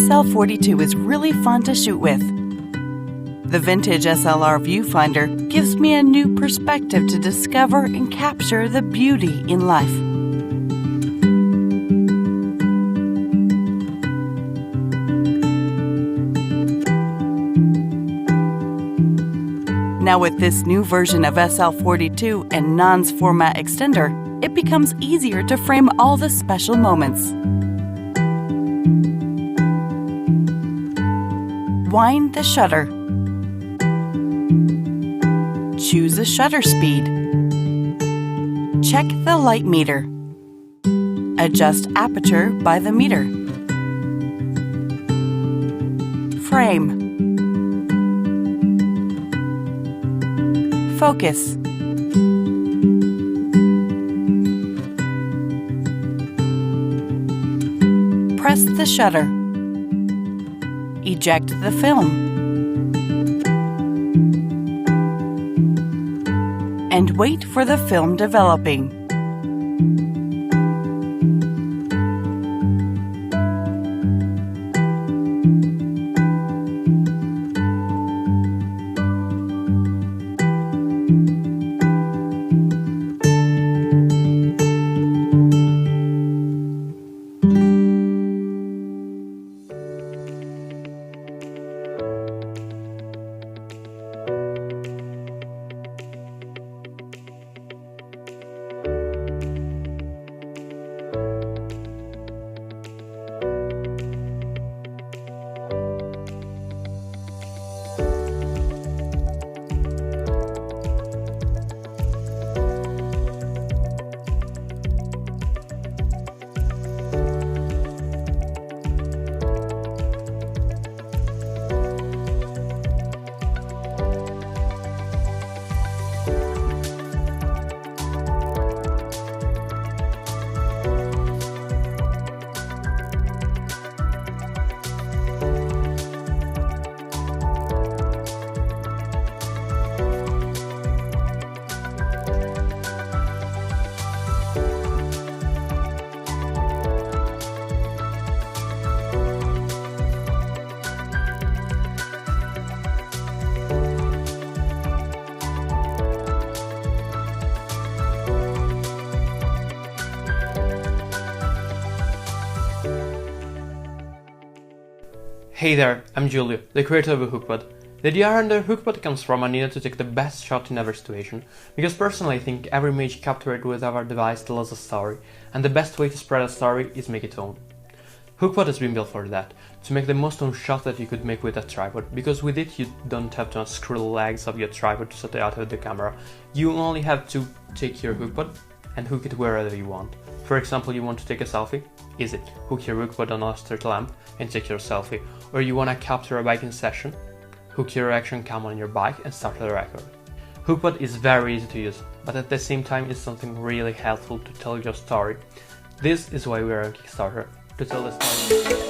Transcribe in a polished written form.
SL42 is really fun to shoot with. The vintage SLR viewfinder gives me a new perspective to discover and capture the beauty in life. Now with this new version of SL42 and NANS format extender, it becomes easier to frame all the special moments. Wind the shutter. Choose a shutter speed. Check the light meter. Adjust aperture by the meter. Frame. Focus. Press the shutter. Eject the film. And wait for the film developing. Hey there, I'm Julio, the creator of Hookpod. The idea behind the Hookpod comes from I needed to take the best shot in every situation, because personally I think every image captured with our device tells a story, and the best way to spread a story is make it own. Hookpod has been built for that, to make the most own shot that you could make with a tripod, because with it you don't have to unscrew the legs of your tripod to set it out of the camera. You only have to take your Hookpod and hook it wherever you want. For example, you want to take a selfie? Easy. Hook your Hookpod on a street lamp and take your selfie. Or you want to capture a biking session? Hook your action cam on your bike and start the record. Hookpod is very easy to use, but at the same time it's something really helpful to tell your story. This is why we are on Kickstarter, to tell the story.